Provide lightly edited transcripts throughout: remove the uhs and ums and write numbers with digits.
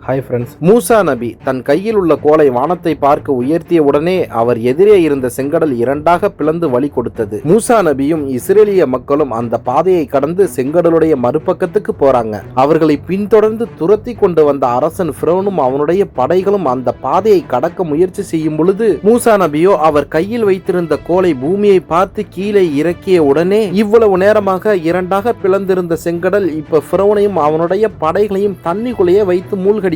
Hi friends. மூசா நபி தன் கையில் உள்ள கோலை வானத்தை பார்க்க உயர்த்திய உடனே அவர் எதிரே இருந்த செங்கடல் இரண்டாக பிளந்து வழி கொடுத்தது. மூசா நபியும் இஸ்ரேலிய மக்களும் அந்த பாதையை கடந்து செங்கடலுடைய மறுபக்கத்துக்கு போறாங்க. அவர்களை பின்தொடர்ந்து துரத்தி கொண்டு வந்த அரசன் ஃபிரௌனும் அவனுடைய படைகளும் அந்த பாதையை கடக்க முயற்சி செய்யும் பொழுது மூசா நபியோ அவர் கையில் வைத்திருந்த கோலை பூமியை பார்த்து கீழே இறக்கிய உடனே இவ்வளவு நேரமாக இரண்டாக பிளந்திருந்த செங்கடல் இப்ப ஃபிரௌனையும் அவனுடைய படைகளையும் தண்ணிக்குள்ளேயே வைத்து மூழ்கடி.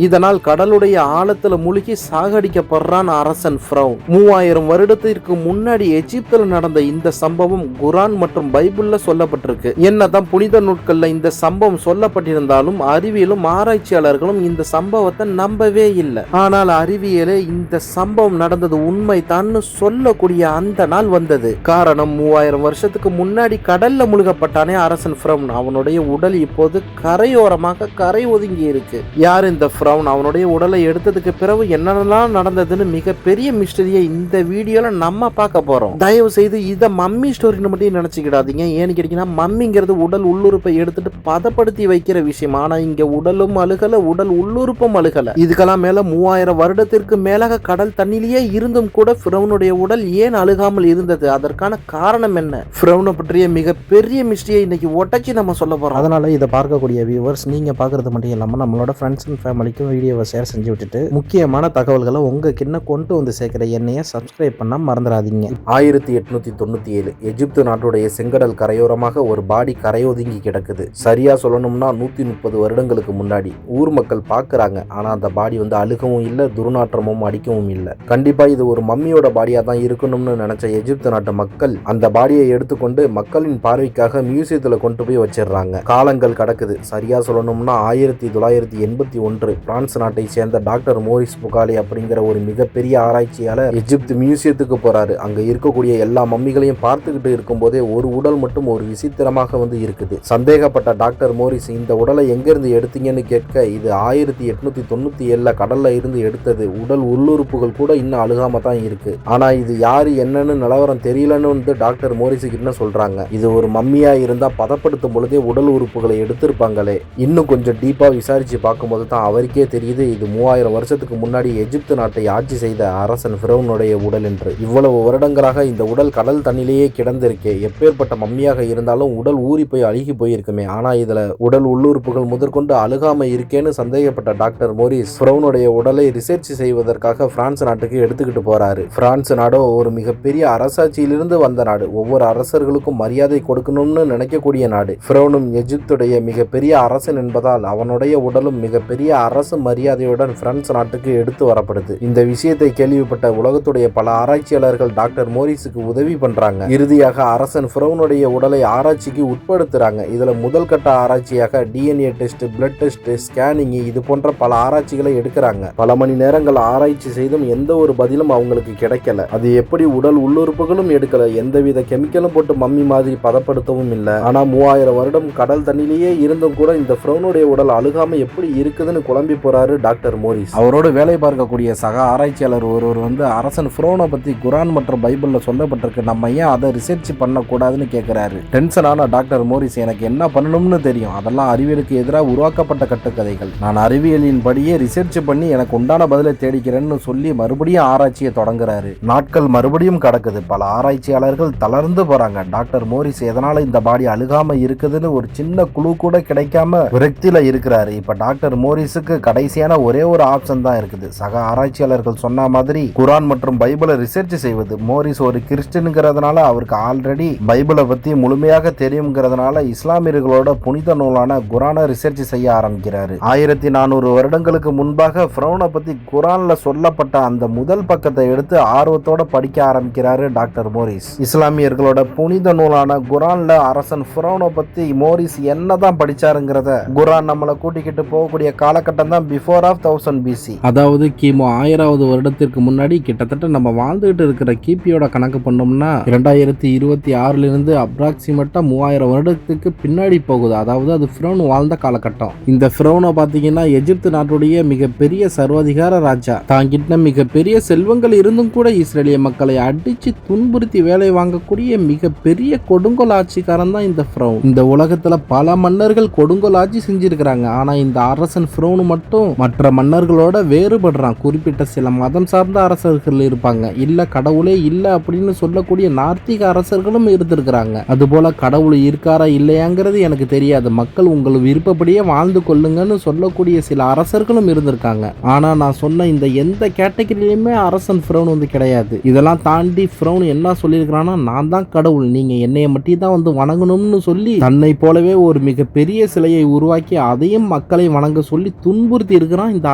இதனால் கடலுடைய ஆழத்துல மூழ்கி சாகடிக்கப்படுறான் அரசன் ஃபிரௌன். 3000 வருடத்திற்கு முன்னாடி எகிப்தில் நடந்த இந்த சம்பவம் குர்ஆன் மற்றும் பைபிள்ல சொல்லப்பட்டிருக்கு. என்னதான் புனித நூட்கள்ல இந்த சம்பவம் சொல்லப்பட்டிருந்தாலும் அறிவியலும் ஆராய்ச்சியாளர்களும் இந்த சம்பவத்தை நம்பவே இல்லை. ஆனால் அறிவியலே இந்த சம்பவம் நடந்தது உண்மை தான் சொல்லக்கூடிய அந்த நாள் வந்தது. காரணம் 3000 வருஷத்துக்கு முன்னாடி கடல்ல முழுகப்பட்டானே அரசன் ஃபிரௌன், அவனுடைய உடல் இப்போது கரையோரமாக கரை ஒதுங்கி இருக்கு. யார் இந்த ஃபிரௌன்? அவனுடைய உடலை எடுத்ததுக்கு பிறகு என்னென்னலாம் நடந்ததுன்னு மிகப்பெரிய மிஸ்டரியை இந்த வீடியோல நம்ம பார்க்க போறோம். தயவு செய்து இதை மம்மி ஸ்டோரின்னு மட்டும் நினைச்சுக்கிடாதீங்க. ஏன்னு கேட்டீங்கன்னா மம்மிங்கிறது உடல் உள்ளுறுப்பை எடுத்துட்டு பதப்படுத்தி வைக்கிற விஷயம். ஆனா இங்க உடலும் அழுகல, உடல் உள்ளுறுப்பும் அழுகல. இதுக்கெல்லாம் மேல 3000 வருடத்திற்கு மேலாக கடல் தண்ணிலேயே இருந்தும் கூட ஃபிரௌனுடைய உடல் ஏன் அழுகாமல் இருந்தது? அதற்கான காரணம் என்ன? ஃபிரௌனை பற்றிய மிகப்பெரிய மிஸ்டரியை இன்னைக்கு ஒட்டச்சி நம்ம சொல்ல போறோம். அதனால இதை பார்க்கக்கூடிய வியூவர்ஸ் நீங்க பார்க்கறது மட்டும் இல்லாம நம்மளோட ஃப்ரெண்ட்ஸ் அண்ட் ஃபேமிலிக்கும் வீடியோவை ஷேர் செஞ்சு விட்டுட்டு முக்கியமான தகவல்களை உங்க கிட்ட கொண்டு வந்து சேர்க்கிற என்னைய சப்ஸ்கிரைப் பண்ண மறந்துடாதீங்க. 1897 எகிப்து நாட்டுடைய செங்கடல் கரையோரமாக ஒரு பாடி கரையொதுங்கி கிடக்குது. சரியா சொல்லணும்னா 130 வருடங்களுக்கு முன்னாடி ஊர் மக்கள் பாக்குறாங்க. ஆனா அந்த பாடி அழுகவும் இல்லை, துர்நாற்றமும் அடிக்கவும் இல்லை. கண்டிப்பா இது ஒரு மம்மியோட பாடியா தான் இருக்கணும்னு நினைச்ச எகிப்து நாட்டு மக்கள் அந்த பாடியை எடுத்துக்கொண்டு மக்களின் பார்வைக்காக மியூசியத்துல கொண்டு போய் வச்சிடறாங்க. காலங்கள் கடக்குது. சரியா சொல்லணும்னா 1981 பிரான்ஸ் நாட்டை சேர்ந்த டாக்டர் மோரிஸ் புகாலி அப்படிங்கிற ஒரு மிகப்பெரிய ஆராய்ச்சியாளர் எகிப்து மியூசியத்துக்கு போறாரு. அங்க இருக்கக்கூடிய எல்லா மம்மிகளையும் பார்த்துக்கிட்டு இருக்கும் போதே ஒரு உடல் மட்டும் ஒரு விசித்திரமாக இருக்குது. சந்தேகப்பட்ட டாக்டர் மோரிஸ் இந்த உடலை எங்கிருந்து எடுத்தீங்கன்னு கேட்க, இது 1897 கடல்ல இருந்து எடுத்தது. உடல் உள்ளுறுப்புகள் கூட இன்னும் அழுகாம தான் இருக்கு. ஆனா இது யாரு என்னன்னு நிலவரம் தெரியலன்னு டாக்டர் மோரிஸுக்கு என்ன சொல்றாங்க. இது ஒரு மம்மியா இருந்தா பதப்படுத்தும் பொழுதே உடல் உறுப்புகளை எடுத்திருப்பாங்களே. இன்னும் கொஞ்சம் டீப்பா விசாரிச்சு பார்க்கும்போது தான் அவருக்கே தெரியுது இது 3000 வருஷத்துக்கு முன்னாடி எகிப்து நாட்டை ஆட்சி செய்த அரசன் ஃபிரௌனுடைய உடல் என்று. இவ்வளவு வருடங்களாக இந்த உடல் கடல் தண்ணிலேயே கிடந்திருக்கே. எப்பேற்பட்ட மம்மியாக இருந்தாலும் உடல் ஊறி போய் அழுகி போயிருக்குமே. ஆனா இதுல உடல் உள்ளுறுப்புகள் முதற்கொண்டு அழுகாம இருக்கேன்னு சந்தேகப்பட்ட டாக்டர் மோரிஸ் ஃபிரௌனுடைய உடலை ரிசர்ச் செய்வதற்காக பிரான்ஸ் நாட்டுக்கு எடுத்துக்கிட்டு போறாரு. பிரான்ஸ் நாடோ ஒரு மிகப்பெரிய அரசாட்சியிலிருந்து வந்த நாடு. ஒவ்வொரு அரசர்களுக்கும் மரியாதை கொடுக்கணும்னு நினைக்கக்கூடிய நாடு. ஃபிரௌனும் எகிப்துடைய மிகப்பெரிய அரசன் என்பதால் அவனுடைய உடலும் மிகப்பெரிய அரசு மரியாதையுடன் பிரான்ஸ் நாட்டுக்கு எடுத்து வரப்படுது. இந்த விஷயத்தை கேள்விப்பட்ட உலகத்துடைய பல ஆராய்ச்சியாளர்கள் டாக்டர் மோரிஸுக்கு உதவி பண்றாங்க. இறுதியாக அரசன் ஃபிரௌனுடைய உடலை ஆராய்ச்சிக்கு உட்படுத்துறாங்க. இதுல முதல் கட்ட ஆராய்ச்சியாக DNA test, blood test, scanning இது போன்ற பல ஆராய்ச்சிகளை எடுக்கிறாங்க. பல மணி நேரங்கள் ஆராய்ச்சி செய்தும் எந்த ஒரு பதிலும் அவங்களுக்கு கிடைக்கல. அது எப்படி உடல் உள்ளுறுப்புகளும் எடுக்கல, எந்தவித கெமிக்கலும் போட்டு மம்மி மாதிரி பதப்படுத்தவும் இல்லை. ஆனா 3000 வருடம் கடல் தண்ணிலேயே இருந்தும் கூட இந்த ஃபிரௌனுடைய உடல் அழுகாம எப்படி இருக்குதுன்னு குழம்பி போறாரு டாக்டர் மோரிஸ். அவரோட வேலை பார்க்கக்கூடிய சக ஆராய்ச்சியாளர் ஒருவர் அரசன் ஃபிரௌனை பத்தி குர்ஆன் மற்றும் பைபிள்ல சொல்லப்பட்டிருக்கு, நம்ம ஏன் அதை ரிசர்ச் பண்ணக்கூடாதுன்னு கேட்கிறாரு. டென்ஷனான டாக்டர் மோரிஸ், எனக்கு என்ன பண்ணணும்னு தெரியும், அதெல்லாம் அறிவியலுக்கு எதிராக உருவாக்கப்பட்ட கட்டுக்கதைகள். நான் அறிவியலின் படியே ரிசர்ச் பண்ணி எனக்கு உண்டான பதிலை தேடிக்கிறேன்னு சொல்லி மறுபடியும் ஆராய்ச்சியை தொடங்குறாரு. நாட்கள் மறுபடியும் கடக்குது. பல ஆராய்ச்சியாளர்கள் தளர்ந்து போறாங்க. டாக்டர் மோரிஸ் எதனால இந்த பாடி அழுகாம இருக்குதுன்னு ஒரு சின்ன குழு கூட கிடைக்காம விரக்தியில இருக்கிறாரு. இப்ப டாக்டர் மோரிஸுக்கு கடைசியான ஒரே ஒரு ஆப்ஷன் தான் இருக்குது. சக ஆராய்ச்சியாளர்கள் சொன்ன மாதிரி குர்ஆன் மற்றும் பைபிளை ரிசர்ச் செய்வது. மோரிஸ் ஒரு கிறிஸ்டியனுங்கிறதுனால அவருக்கு ஆல்ரெடி பைபிளை பத்தி முழுமையாக தெரியுங்கிறதுனால இஸ்லாமியர்களோட புனித நூலான குர்ஆனை ரிசர்ச் செய்ய ஆரம்பிக்கிறாரு. 1400 வருடங்களுக்கு முன்பாக ஃபிரௌனை பத்தி குர்ஆன்ல சொல்லப்பட்ட அந்த முதல் பக்கத்தை எடுத்து ஆர்வத்தோட படிக்க ஆரம்பிக்கிறாரு டாக்டர் மோரிஸ். இஸ்லாமியர்களோட புனித நூலான குர்ஆன்ல அரசன் ஃபிரௌனை பத்தி மோரிஸ் என்னதான் படிச்சாருங்கிறத குர்ஆன் நம்மளை கூட்டிக்கிட்டு போகக்கூடிய காலகட்டம் தான் பிஃபோர் ஆஃப் 1000 BC. அதாவது கிமு 1000வது வருடத்திற்கு முன்னாடி கிட்டத்தட்ட நம்ம வாழ்ந்துகிட்டு இருக்கிற கிபியோட கணக்கு பண்ணோம்னா 2026 இருந்து அப்ராக்சிமேட்டா 3000 வருடத்துக்கு பின்னாடி போகுது. அதாவது அது ஃபிரௌன் வாழ்ந்த காலகட்டம். இந்த ஃபிரௌனை பாத்தீங்கன்னா எகிப்து நாட்டுடைய மிகப்பெரிய சர்வாதிகார ராஜா. தாங்கிட்ட மிகப்பெரிய செல்வங்கள் இருந்தும் கூட இஸ்ரேலிய மக்களை அடிச்சு துன்புறுத்தி வேலை வாங்கக்கூடிய மிகப்பெரிய கொடுங்கோல் ஆட்சிக்காரன் தான் இந்த ஃபிரௌன். இந்த உலகத்துல பல மன்னர்கள் கொடுங்கோல் ஆட்சி செஞ்சிருக்கிறாங்க. ஆனா இந்த அரசன் ஃபிரௌன் மட்டும் மற்ற மன்னர்களோட வேறுபடுறான். குறிப்பிட்ட சில மதம் சார்ந்த அரசர்கள் இருப்பாங்க, இல்ல கடவுளே இல்ல அப்படின்னு சொல்லக்கூடிய நார்த்திக அரசர்களும் இருந்திருக்கிறாங்க. அதுபோல கடவுள் இருக்காரா இல்லையாங்கிறது எனக்கு தெரியாது, மக்கள் உங்கள் விருப்பப்படியே வாழ்ந்து கொள்ளுங்கன்னு சொல்லக்கூடிய சில அரசர்களும் இருந்திருக்காங்க. ஆனா நான் சொன்ன இந்த எந்த கேட்டகரியிலுமே அரசன் ஃபிரௌன் கிடையாது. இதெல்லாம் தாண்டி ஃபிரௌன் என்ன சொல்லியிருக்கிறான்னா, நான் தான் கடவுள், நீங்க என்னைய மட்டும் தான் வணங்கணும்னு சொல்லி தன்னை போலவே ஒரு மிகப்பெரிய சிலையை உருவாக்கி அதையும் மக்களை வணங்க சொல்லி துன்புறுத்தி இருக்கிறான் இந்த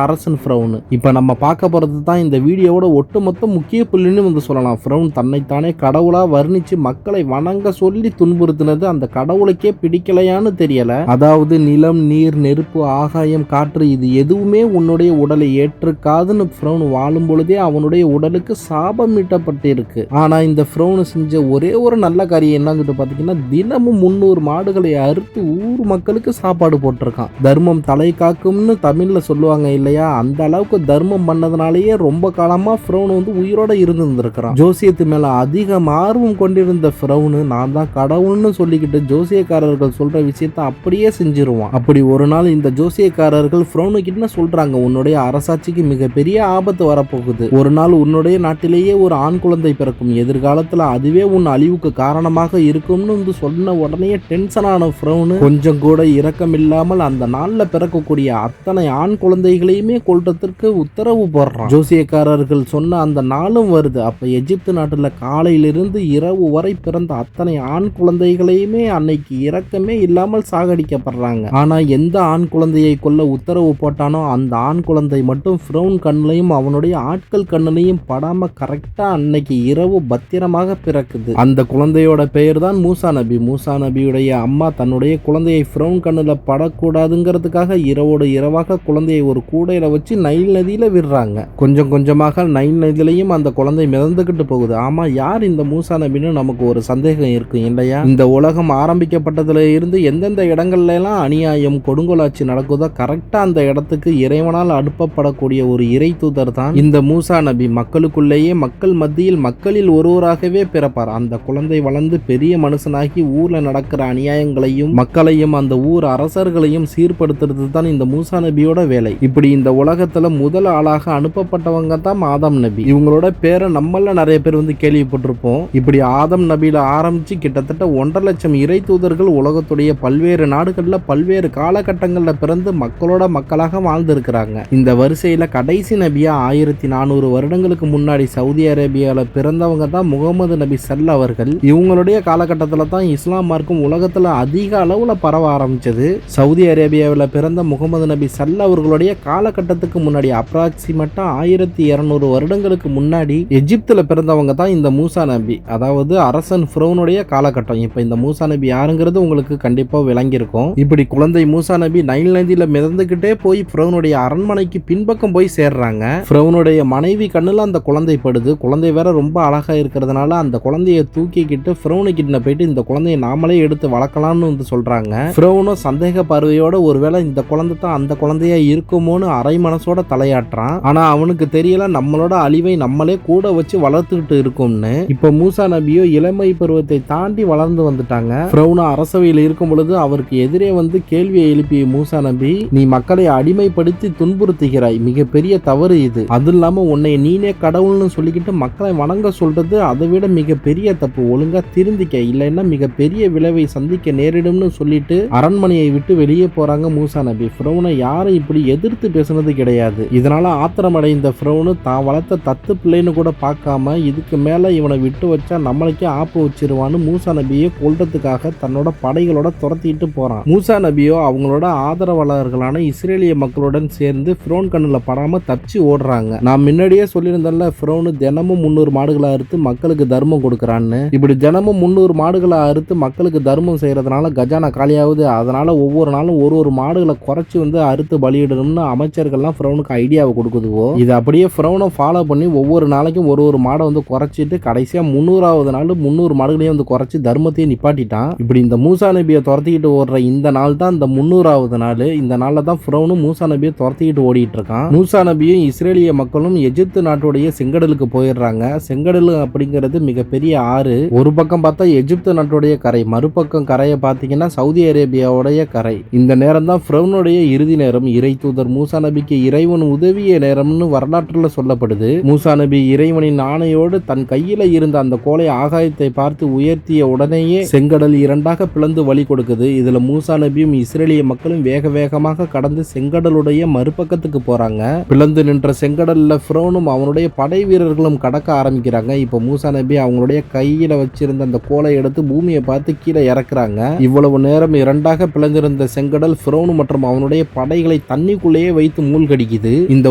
அரசன் ஃபிரௌன். இப்ப நம்ம பார்க்க போறது தான் இந்த வீடியோவோட ஒட்டுமொத்த முக்கிய புள்ளின்னு சொல்லலாம். ஃபிரௌன் தன்னைத்தானே கடவுளா வர்ணிச்சு மக்களை வணங்க சொல்லி துன்புறுத்தினது அந்த கடவுளுக்கே பிடிக்கலையான்னு தெரியல. அதாவது நிலம், நீர், நெருப்பு, ஆகாயம், காற்று இது எதுவுமே உன்னுடைய உடலை ஏற்றுக்காதுன்னு ஃபிரௌன் வாழும் பொழுதே அவனுடைய உடலுக்கு சாபம் மீட்டப்பட்டிருக்கு. ஆனா இந்த ஃபிரௌன் செஞ்ச ஒரே ஒரு நல்ல காரியம் என்னன்னு பாத்தீங்கன்னா, தினமும் 300 மாடுகளை அறுத்து ஊர் மக்களுக்கு சாப்பாடு போட்டிருக்கான். தர்மம் தலை காக்கும்னு தமிழ்ல சொல்லுவாங்க இல்லையா, அந்த அளவுக்கு தர்மம் பண்ணதுனாலேயே ரொம்ப காலமா ஃபிரௌன் உயிரோட இருந்திருக்கிறான். ஜோசியத்து மேல அதிக ஆர்வம் கொண்டிருந்த ஃபிரௌன் நான் தான் கடவுள்னு சொல்லிக்கிட்டு ஜோசியக்காரர்கள் சொல்ற விஷயத்த அப்படியே செஞ்சிருவான். அப்படி ஒரு நாள் இந்த ஜோசியக்காரர்கள் ஃபிரௌன் கிட்ட சொல்றாங்க, உன்னுடைய அரசாட்சிக்கு மிகப்பெரிய ஆபத்து வரப்போகுது. ஒரு நாள் உன்னுடைய நாட்டிலேயே ஒரு ஆண் குழந்தை பிறக்கும், எதிர்காலத்துல அதுவே உன் அழிவுக்கு காரணமாக இருக்கும்னு சொன்ன உடனே டென்ஷன் ஆன ஃபிரௌன் கொஞ்சம் கூட இரக்கம் இல்லாமல் அந்த நாள்ல பிறக்கக்கூடிய அத்தனை ஆண் குழந்தைகளையுமே கொல்றதற்கு உத்தரவு போடுறான். ஜோசியக்காரர்கள் சொன்ன அந்த நாளும் வருது. அப்ப எகிப்து நாட்டுல காலையிலிருந்து இரவு வரை பிறந்த அத்தனை ஆண் குழந்தைகளையுமே அன்னைக்கு இரக்கமே இல்லாமல் சாகடிக்கப்படுறாங்க. ஆனா எந்த ஆண் குழந்தையை கொல்ல உத்தரவு போட்டானோ அந்த ஆண் குழந்தை மட்டும் ஃபிரௌன் கண்ணிலையும் அவனுடைய ஆட்கள் கண்ணிலையும் படாம கரெக்டா அன்னைக்கு இரவு பத்திரமாக பிறக்குது. அந்த குழந்தையோட பெயர் தான் மூசா நபி. மூசா நபியுடைய அம்மா தன்னுடைய குழந்தையை ஃபிரௌன் கண்ணுல படக்கூடாதுங்கிறதுக்காக இரவோடு இரவாக குழந்தையை ஒரு கூடையில வச்சு நைல் நதியில விடுறாங்க. கொஞ்சம் கொஞ்சமாக நைல் நதியிலையும் அந்த குழந்தை மிதந்துகிட்டு போகுது. ஆமா, யார் இந்த மூசா நபின்னு நமக்கு ஒரு சந்தேகம் இருக்கும் இல்லையா? இந்த உலகம் ஆரம்பிக்கப்பட்டதுல இருந்து எந்தெந்த இடங்கள்ல எல்லாம் அநியாயம் கொடுங்கோலாட்சி நடக்குதோ கரெக்டா அந்த இடத்துக்கு இறைவனால் அனுப்பப்படக்கூடிய ஒரு இறை தூதர் தான் இந்த மூசா நபி. மக்களுக்குள்ளேயே மக்கள் மத்தியில் மக்களில் ஒருவராகவே பிறப்பார். அந்த குழந்தை வளர்ந்து பெரிய மனுஷனாகி ஊர்ல நடக்கிற அநியாயங்களையும் மக்களையும் அந்த ஊர் அரசர்களையும் சீர்படுத்துறது தான் இந்த மூசா நபியோட வேலை. இப்படி இந்த உலகத்துல முதல் ஆளாக அனுப்பப்பட்டவங்க தான் ஆதம் நபி. இவங்களோட பேரை நம்மள நிறைய பேர் கேள்விப்பட்டிருப்போம். இப்படி ஆதம் நபியில ஆரம்பிச்சு கிட்டத்தட்ட 1.5 லட்சம் இறை தூதர்கள் உலகத்துடைய பல்வேறு நாடுகள்ல பல்வேறு காலகட்டங்கள்ல பிறந்து மக்களோட மக்களாக வாழ்ந்திருக்கிறாங்க. இந்த வரிசையில கடைசி நபியா 1400 வருடங்களுக்கு முன்னாடி சவுதி அரேபியால பிறந்தவங்க தான் முகமது நபி ஸல் அவர்கள். இவங்களுடைய காலகட்டத்தில் தான் இஸ்லாம் மார்க்கம் உலகத்துல அதிக அளவுல பரவ ஆரம்பிச்சது. சவுதி அரேபியாவில் பிறந்த முகமது நபி ஸல் அவர்களுடைய காலகட்டத்துக்கு முன்னாடி அப்ராக்சிமேட்டா 1200 வருடங்களுக்கு முன்னாடி எகிப்துல பிறந்தவங்க தான் இந்த மூசா நபி, அதாவது அரசன் ஃபிரௌனுடைய காலகட்டம். இப்ப இந்த மூசா நபி யாருங்கிறது உங்களுக்கு கண்டிப்பா விளங்கியிருக்கும். இப்படி குழந்தை மூசா நபி நைல் நதியில மிதந்துகிட்டே போய் ஃபிரௌனுடைய அரண்மனைக்கு பின்பக்கம் போய் சேர்றாங்க. ஃபிரௌனுடைய மனைவி கண்ணுல அந்த குழந்தை படுது. குழந்தை வேற ரொம்ப அழகா இருக்கிறதுனால அந்த குழந்தைய தூக்கிக்கிட்டு ஃபிரௌனு கிட்ட போயிட்டு இந்த குழந்தைய நாமளே எடுத்து வளர்க்கலாம்னு சொல்றாங்க. ஃபிரௌனும் சந்தேக பார்வையோட ஒருவேளை இந்த குழந்தை தான் அந்த குழந்தையா இருக்குமோன்னு அரை மனசோட தலையாட்டுறான். ஆனா அவனுக்கு தெரியல நம்மளோட அழிவை நம்மளே கூட வச்சு வளர்த்துக்கிட்டு இருக்கும்னு. இப்ப மூசா நபியோ இளமை பருவத்தை தாண்டி வளர்ந்து வந்துட்டாங்க. ஃபிரௌன் அரசவையில் இருக்கும் பொழுது அவருக்கு எதிரே கேள்வியை எழுப்பிய மூசா நபி, நீ மக்களை அடிமைப்படுத்தி துன்புறுத்துகிறாய், மிகப்பெரிய தவறு இது. அது இல்லாம உன்னை நீனே கடவுள்னு சொல்லிக்கிட்டு மக்களை வணங்க சொல்றது அதை விட மிகப்பெரிய தப்பு. ஒழுங்கா திருந்திக்க, இல்லைன்னா மிகப்பெரிய விளைவை சந்திக்க நேரிடும்னு சொல்லிட்டு அரண்மனையை விட்டு வெளியே போறாங்க மூசா நபி. ஃபிரௌனை யாரும் இப்படி எதிர்த்து பேசுனது கிடையாது. இதனால ஆத்திரமடைந்த ஃபிரௌன் தான் வளர்த்த தத்து பிள்ளைன்னு கூட பார்க்காம இதுக்கு மேல இவனை விட்டு வச்சா நம்மளுக்கே ஆப்பு வச்சிருவான்னு மூசா நபியை கொல்றதுக்காக தன்னோட படைகளோட துரத்திட்டு போறான். மூசா நபியோ அவங்களோட ஆதரவாளர்களான இஸ்ரேலிய மக்களுடன் சேர்ந்து ஃபிரௌன் கண்ணுல படாம தப்பிச்சு ஓடுறாங்க. நான் முன்னாடியே சொல்லியிருந்தேன்ல, ஃபிரௌன் தினமும் 300 மாடுகளை அறுத்து மக்களுக்கு தர்மம் கொடுக்கறான்னு. இப்படி தினமும் 300 மாடுகளை அறுத்து மக்களுக்கு தர்மம் செய்யறதுனால கஜானா காலியாகுது. அதனால ஒவ்வொரு நாளும் ஒரு மாடுகளை குறைச்சு அறுத்து பலியிடணும்னு அமைச்சர்கள்லாம் ஃபிரௌனுக்கு ஐடியாவை கொடுக்குதுவோ. இது அப்படியே ஃபிரௌனை ஃபாலோ பண்ணி ஒவ்வொரு நாளைக்கும் ஒரு மாடை குறைச்சிட்டு கடைசியா 300வது நாள் 300 மாடுகளையும் குறைச்சி தர்மத்தையும் நிப்பாட்டிட்டான். இப்படி இந்த மூசா நபியை துரத்திக்கிட்டு ஓடுற இந்த நாள் தான் இந்த 300வது நாள். இந்த நாள்ல தான் ஃபிரௌனும் மூசா நபியை துரத்திக்கிட்டு ஓடிட்டு இருக்கான். மூசா நபியும் இஸ்ரேலிய மக்களும் எகிப்து நாட்டுடைய செங்கடலுக்கு போயிடுறாங்க. செங்கடல் அப்படிங்கிறது மிகப்பெரிய ஆறு. ஒரு பக்கம் பார்த்தா எகிப்து நாட்டுடைய கரை, மறுபக்கம் கரையை பார்த்தீங்கன்னா சவுதி அரேபியாவுடைய கரை. இந்த நேரம் தான் ஃபிரௌனுடைய இறுதி இறுதி நேரம் இறை தூதர் மூசா நபிக்கு இறைவன் உதவிய நேரம்னு வரலாற்றுல சொல்லப்படுது. மூசா நபி இறைவனின் ஆணையோடு தன் கையில இருந்த அந்த கோலை ஆகாயத்தை பார்த்து உயர்த்திய உடனேயே செங்கடல் இரண்டாக பிளந்து வழி கொடுக்குது. இதுல மூசா நபியும் இஸ்ரேலிய மக்களும் வேக வேகமாக கடந்து செங்கடலுடைய மறுபக்கத்துக்கு போறாங்க. பிளந்து நின்ற செங்கடல்ல ஃபிரௌனும் அவனுடைய படை வீரர்களும் கடக்க ஆரம்பிக்கிறாங்க. இப்ப மூசா நபி அவங்களுடைய கையில வச்சிருந்த அந்த கோலை எடுத்து பூமியை பார்த்து கீழே இறக்குறாங்க. இவ்வளவு நேரம் இரண்டாக பிளந்திருந்த செங்கடல் ஃபிரௌன் மற்றும் அவனுடைய படைகளை தண்ணிக்குள்ளேயே வைத்து மூழ்கடிக்குது. இந்த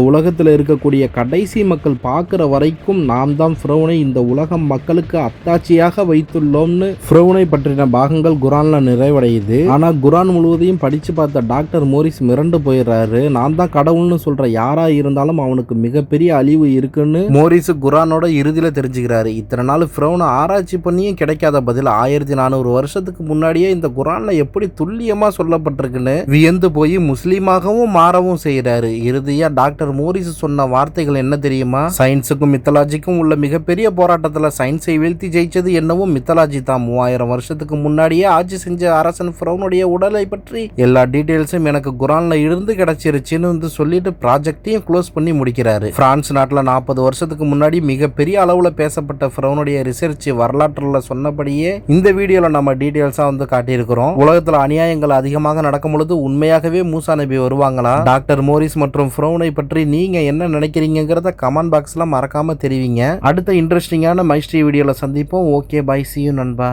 உலகத்தில் இருக்கக்கூடிய கடைசி மக்கள் பார்க்கிற வரைக்கும் நாம் தான் ஃபிரௌனை இந்த உலகம் மக்களுக்கு அத்தாட்சியாக வைத்துள்ளோம்னு ஃபிரௌனை பற்றின பாகங்கள் குரான்ல நிறைவடையுது. ஆனா குரான் முழுவதையும் படிச்சு பார்த்த டாக்டர் மோரிஸ் மிரண்டு போயிடுறாரு. நான் தான் கடவுள்னு சொல்ற யாரா இருந்தாலும் அவனுக்கு மிகப்பெரிய அழிவு இருக்குன்னு மோரிஸ் குரானோட இறுதியில தெரிஞ்சுக்கிறாரு. இத்தனை நாள் ஃபிரௌனை ஆராய்ச்சி பண்ணியும் கிடைக்காத பதில் 1400 வருஷத்துக்கு முன்னாடியே இந்த குரான்ல எப்படி துல்லியமா சொல்லப்பட்டிருக்குன்னு வியந்து போய் முஸ்லீமாகவும் மாறவும் செய்யறாரு. இறுதியா டாக்டர் மோரிஸ் சொன்ன வார்த்தைகள் என்ன தெரியுமா? சயின்ஸுக்கும் மித்தலாஜிக்கும் உள்ள மிகப்பெரிய போராட்டத்துல சயின்ஸை வீழ்த்தி ஜெயிச்சது என்னவோ மித்தலாஜி தான். 3000 வருஷத்துக்கு முன்னாடியே ஆட்சி செஞ்ச அரசன் ஃபிரௌனுடைய உடலை பற்றி எல்லா டீடைல்ஸும் எனக்கு குரான்ல இருந்து கிடைச்சிருச்சுன்னு சொல்லிட்டு ப்ராஜெக்டையும் க்ளோஸ் பண்ணி முடிக்கிறாரு. பிரான்ஸ் நாட்டுல 40 வருஷத்துக்கு முன்னாடி மிகப்பெரிய அளவுல பேசப்பட்ட ஃபிரௌனுடைய ரிசர்ச் வரலாற்றுல சொன்னபடியே இந்த வீடியோல நம்ம டீடைல்ஸா காட்டியிருக்கிறோம். உலகத்துல அநியாயங்கள் அதிகமாக நடக்கும் பொழுது உண்மையாகவே மூசா நபி வருவாங்களா? டாக்டர் மோரிஸ் மற்றும் ஃபிரௌனை பற்றி நீங்க என்ன நினைக்கிறீங்கிறத கமெண்ட் பாக்ஸ்ல மறக்காம தெரிவிங்க. அடுத்த இன்ட்ரெஸ்டிங்கான மைஸ்ட்ரி வீடியோல சந்திப்போம். ஓகே, பை, see you நண்பா.